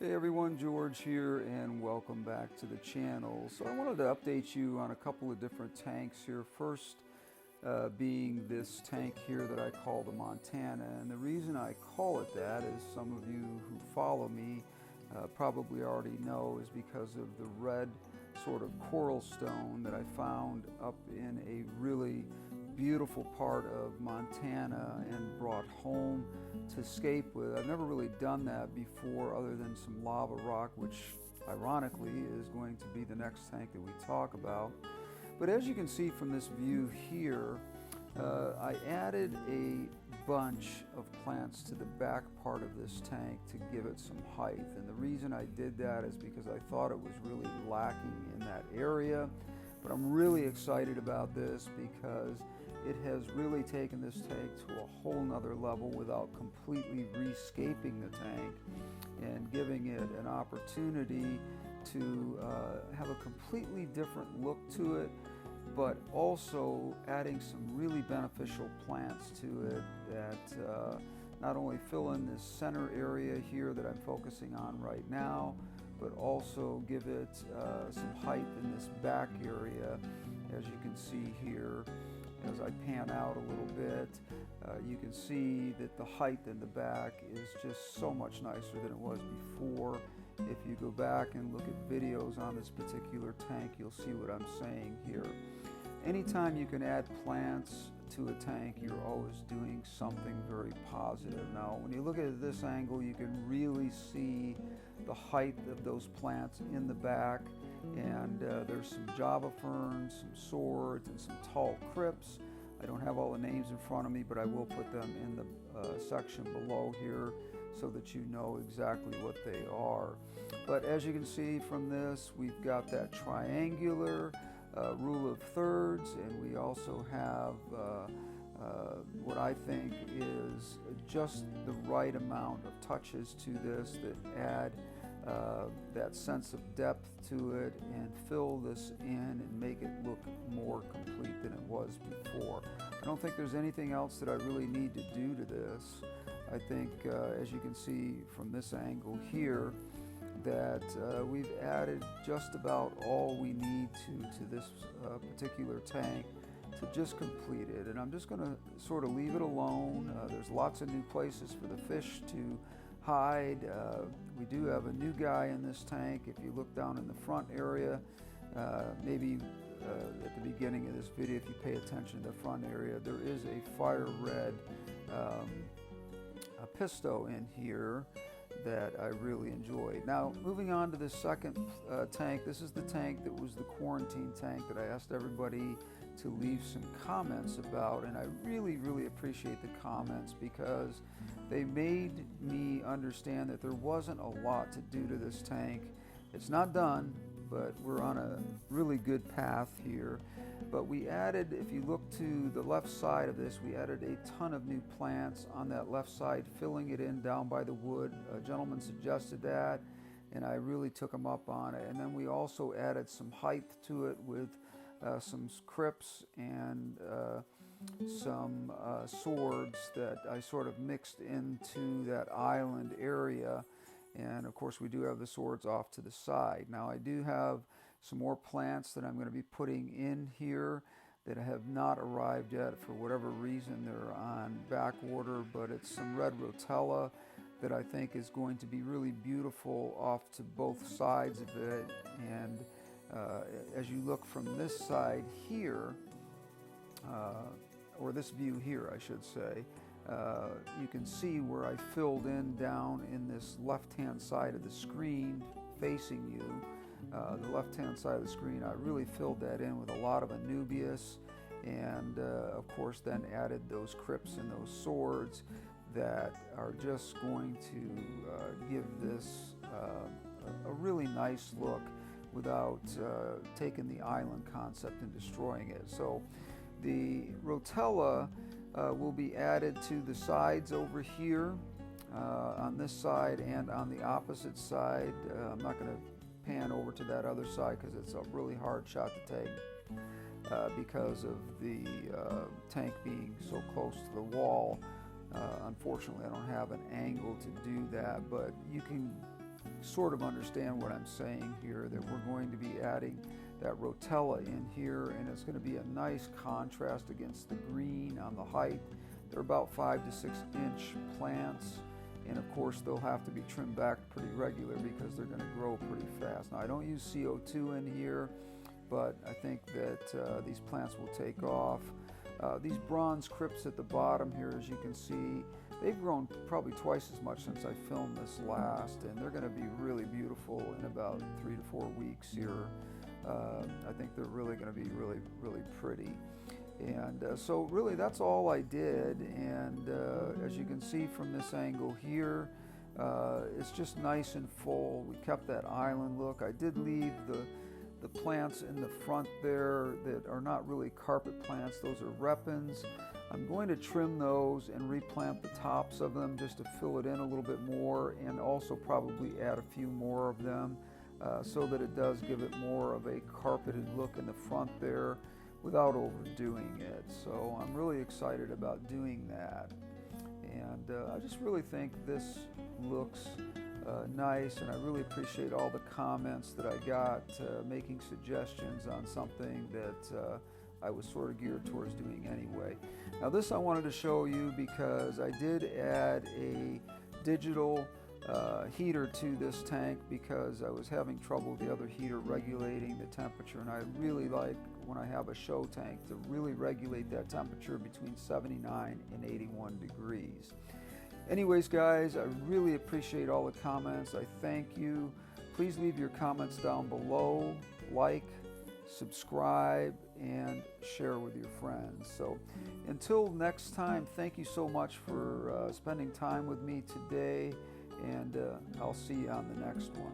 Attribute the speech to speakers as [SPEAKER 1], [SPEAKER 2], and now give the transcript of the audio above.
[SPEAKER 1] Hey everyone, George here and welcome back to the channel. So I wanted to update you on a couple of different tanks here. First being this tank here that I call the Montana, and the reason I call it that, as some of you who follow me probably already know, is because of the red sort of coral stone that I found up in a really beautiful part of Montana and brought home to scape with. I've never really done that before other than some lava rock, which ironically is going to be the next tank that we talk about. But as you can see from this view here, I added a bunch of plants to the back part of this tank to give it some height. And the reason I did that is because I thought it was really lacking in that area. But I'm really excited about this because it has really taken this tank to a whole nother level without completely rescaping the tank and giving it an opportunity to have a completely different look to it, but also adding some really beneficial plants to it that not only fill in this center area here that I'm focusing on right now, but also give it some height in this back area. As you can see here, as I pan out a little bit, you can see that the height in the back is just so much nicer than it was before. If you go back and look at videos on this particular tank, you'll see what I'm saying here. Anytime you can add plants to a tank, you're always doing something very positive. Now, when you look at this angle, you can really see the height of those plants in the back, and there's some Java ferns, some swords, and some tall crypts. I don't have all the names in front of me, but I will put them in the section below here so that you know exactly what they are. But as you can see from this, we've got that triangular rule of thirds, and we also have what I think is just the right amount of touches to this that add that sense of depth to it and fill this in and make it look more complete than it was before. I don't think there's anything else that I really need to do to this. I think as you can see from this angle here, that we've added just about all we need to this particular tank to just complete it. And I'm just going to sort of leave it alone. There's lots of new places for the fish to hide. We do have a new guy in this tank. If you look down in the front area, maybe at the beginning of this video, if you pay attention to the front area, there is a fire red a pisto in here that I really enjoyed. Now, moving on to the second tank, this is the tank that was the quarantine tank that I asked everybody to leave some comments about, and I really appreciate the comments because they made me understand that there wasn't a lot to do to this tank. It's not done, but we're on a really good path here. But we added, if you look to the left side of this, we added a ton of new plants on that left side, filling it in down by the wood. A gentleman suggested that, and I really took him up on it. And then we also added some height to it with some crypts and some swords that I sort of mixed into that island area. And of course we do have the swords off to the side. Now I do have some more plants that I'm going to be putting in here that have not arrived yet for whatever reason. They're on back order, but it's some red rotella that I think is going to be really beautiful off to both sides of it. And as you look from this side here, or this view here I should say, you can see where I filled in down in this left-hand side of the screen facing you. The left-hand side of the screen, I really filled that in with a lot of Anubias, and of course then added those crypts and those swords that are just going to give this a really nice look without taking the island concept and destroying it. So the rotella will be added to the sides over here on this side and on the opposite side. I'm not going to pan over to that other side because it's a really hard shot to take because of the tank being so close to the wall. Unfortunately, I don't have an angle to do that, but you can sort of understand what I'm saying here, that we're going to be adding that rotella in here, and it's going to be a nice contrast against the green on the height. They're about 5 to 6 inch plants, and of course they'll have to be trimmed back pretty regular because they're going to grow pretty fast. Now I don't use CO2 in here, but I think that these plants will take off. These bronze crypts at the bottom here, as you can see, they've grown probably twice as much since I filmed this last, and they're going to be really beautiful in about 3 to 4 weeks here. I think they're really going to be really pretty. And so really that's all I did, and as you can see from this angle here, it's just nice and full. We kept that island look. I did leave the plants in the front there that are not really carpet plants. Those are repens. I'm going to trim those and replant the tops of them just to fill it in a little bit more, and also probably add a few more of them so that it does give it more of a carpeted look in the front there without overdoing it. So I'm really excited about doing that, and I just really think this looks nice, and I really appreciate all the comments that I got making suggestions on something that I was sort of geared towards doing anyway. Now this I wanted to show you because I did add a digital heater to this tank because I was having trouble with the other heater regulating the temperature, and I really like when I have a show tank to really regulate that temperature between 79 and 81 degrees. Anyways guys, I really appreciate all the comments. I thank you. Please leave your comments down below, like, subscribe, and share with your friends. So until next time, thank you so much for spending time with me today, and I'll see you on the next one.